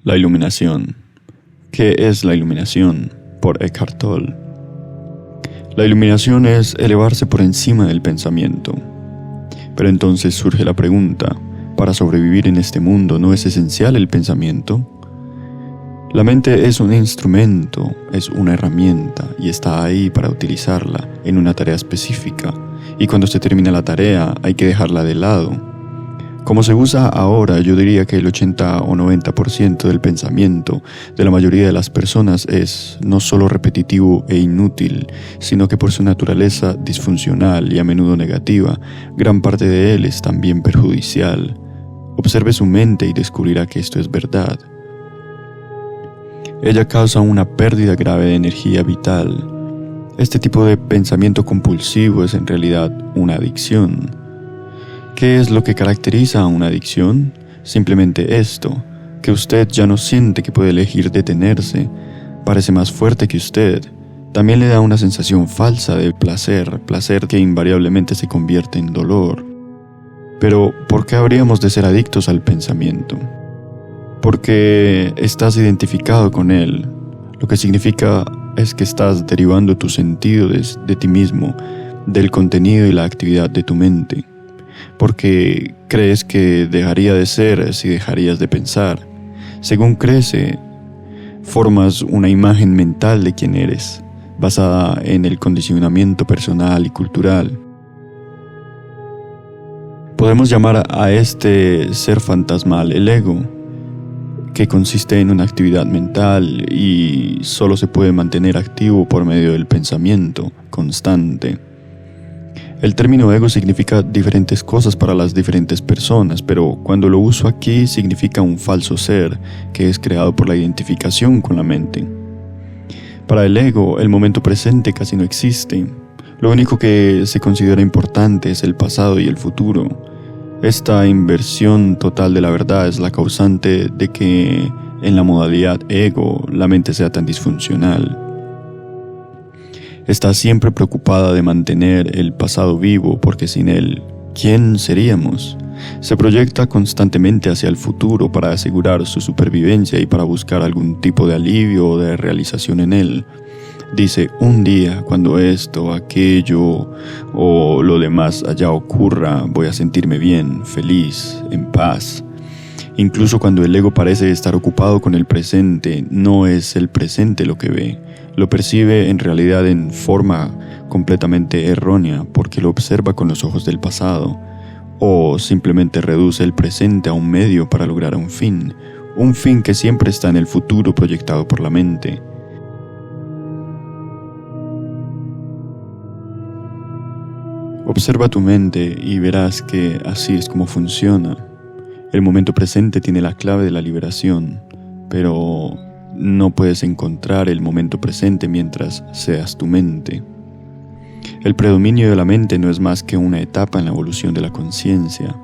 La iluminación. ¿Qué es la iluminación? Por Eckhart Tolle. La iluminación es elevarse por encima del pensamiento. Pero entonces surge la pregunta, ¿para sobrevivir en este mundo no es esencial el pensamiento? La mente es un instrumento, es una herramienta y está ahí para utilizarla en una tarea específica. Y cuando se termina la tarea hay que dejarla de lado. Como se usa ahora, yo diría que el 80 o 90% del pensamiento de la mayoría de las personas es no solo repetitivo e inútil, sino que por su naturaleza disfuncional y a menudo negativa, gran parte de él es también perjudicial. Observe su mente y descubrirá que esto es verdad. Ella causa una pérdida grave de energía vital. Este tipo de pensamiento compulsivo es en realidad una adicción. ¿Qué es lo que caracteriza a una adicción? Simplemente esto, que usted ya no siente que puede elegir detenerse, parece más fuerte que usted. También le da una sensación falsa de placer que invariablemente se convierte en dolor. Pero, ¿por qué habríamos de ser adictos al pensamiento? Porque estás identificado con él, lo que significa es que estás derivando tu sentido de ti mismo, del contenido y la actividad de tu mente. Porque crees que dejaría de ser si dejarías de pensar. Según crece, formas una imagen mental de quién eres, basada en el condicionamiento personal y cultural. Podemos llamar a este ser fantasmal el ego, que consiste en una actividad mental y solo se puede mantener activo por medio del pensamiento constante. El término ego significa diferentes cosas para las diferentes personas, pero cuando lo uso aquí significa un falso ser que es creado por la identificación con la mente. Para el ego, el momento presente casi no existe. Lo único que se considera importante es el pasado y el futuro. Esta inversión total de la verdad es la causante de que en la modalidad ego la mente sea tan disfuncional. Está siempre preocupada de mantener el pasado vivo porque sin él, ¿quién seríamos? Se proyecta constantemente hacia el futuro para asegurar su supervivencia y para buscar algún tipo de alivio o de realización en él. Dice, un día, cuando esto, aquello o lo demás allá ocurra, voy a sentirme bien, feliz, en paz. Incluso cuando el ego parece estar ocupado con el presente, no es el presente lo que ve. Lo percibe en realidad en forma completamente errónea porque lo observa con los ojos del pasado o simplemente reduce el presente a un medio para lograr un fin que siempre está en el futuro proyectado por la mente. Observa tu mente y verás que así es como funciona. El momento presente tiene la clave de la liberación, pero no puedes encontrar el momento presente mientras seas tu mente. El predominio de la mente no es más que una etapa en la evolución de la conciencia.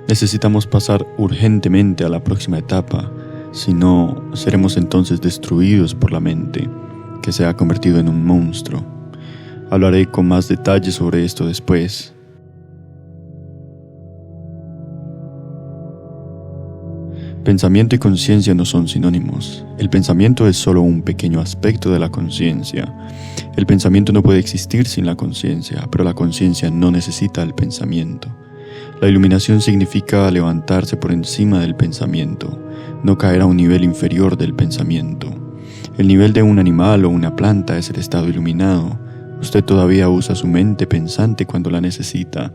Necesitamos pasar urgentemente a la próxima etapa, si no, seremos entonces destruidos por la mente, que se ha convertido en un monstruo. Hablaré con más detalle sobre esto después. Pensamiento y conciencia no son sinónimos. El pensamiento es solo un pequeño aspecto de la conciencia. El pensamiento no puede existir sin la conciencia, pero la conciencia no necesita el pensamiento. La iluminación significa levantarse por encima del pensamiento, no caer a un nivel inferior del pensamiento. El nivel de un animal o una planta es el estado iluminado. Usted todavía usa su mente pensante cuando la necesita,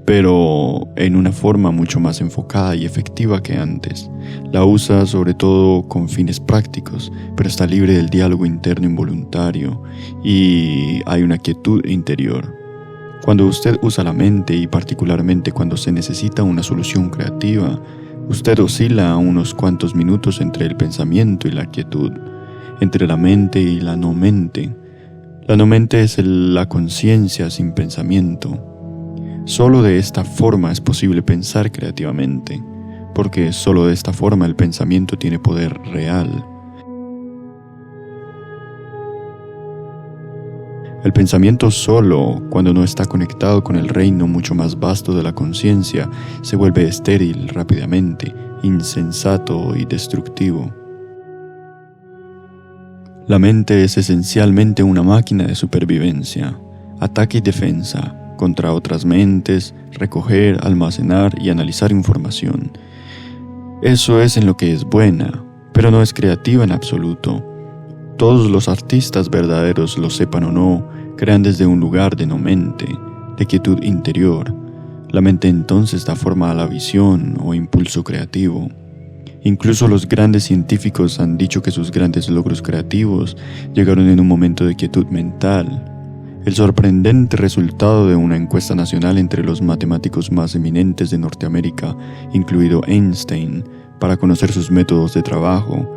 pero en una forma mucho más enfocada y efectiva que antes. La usa sobre todo con fines prácticos, pero está libre del diálogo interno involuntario y hay una quietud interior. Cuando usted usa la mente y particularmente cuando se necesita una solución creativa, usted oscila a unos cuantos minutos entre el pensamiento y la quietud, entre la mente y la no mente. La no mente es la conciencia sin pensamiento. Solo de esta forma es posible pensar creativamente, porque solo de esta forma el pensamiento tiene poder real. El pensamiento solo, cuando no está conectado con el reino mucho más vasto de la conciencia, se vuelve estéril rápidamente, insensato y destructivo. La mente es esencialmente una máquina de supervivencia, ataque y defensa, contra otras mentes, recoger, almacenar y analizar información. Eso es en lo que es buena, pero no es creativa en absoluto. Todos los artistas verdaderos, lo sepan o no, crean desde un lugar de no mente, de quietud interior. La mente entonces da forma a la visión o impulso creativo. Incluso los grandes científicos han dicho que sus grandes logros creativos llegaron en un momento de quietud mental. El sorprendente resultado de una encuesta nacional entre los matemáticos más eminentes de Norteamérica, incluido Einstein, para conocer sus métodos de trabajo,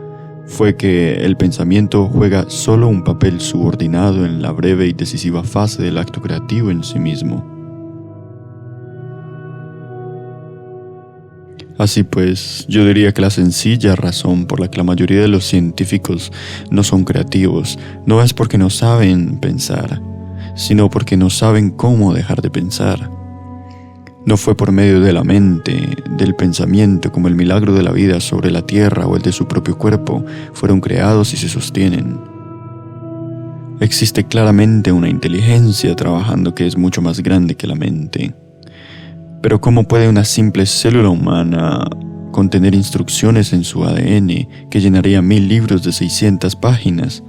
fue que el pensamiento juega solo un papel subordinado en la breve y decisiva fase del acto creativo en sí mismo. Así pues, yo diría que la sencilla razón por la que la mayoría de los científicos no son creativos no es porque no saben pensar, sino porque no saben cómo dejar de pensar. No fue por medio de la mente, del pensamiento, como el milagro de la vida sobre la tierra o el de su propio cuerpo fueron creados y se sostienen. Existe claramente una inteligencia trabajando que es mucho más grande que la mente. Pero ¿cómo puede una simple célula humana contener instrucciones en su ADN que llenaría 1000 libros de 600 páginas?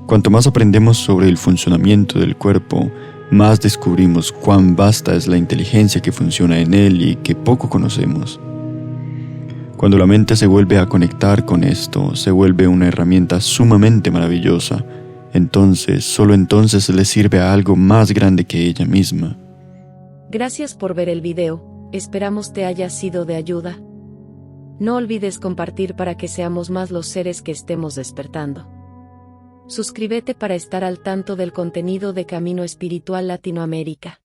Cuanto más aprendemos sobre el funcionamiento del cuerpo, más descubrimos cuán vasta es la inteligencia que funciona en él y que poco conocemos. Cuando la mente se vuelve a conectar con esto, se vuelve una herramienta sumamente maravillosa. Entonces, solo entonces le sirve a algo más grande que ella misma. Gracias por ver el video, esperamos te haya sido de ayuda. No olvides compartir para que seamos más los seres que estemos despertando. Suscríbete para estar al tanto del contenido de Camino Espiritual Latinoamérica.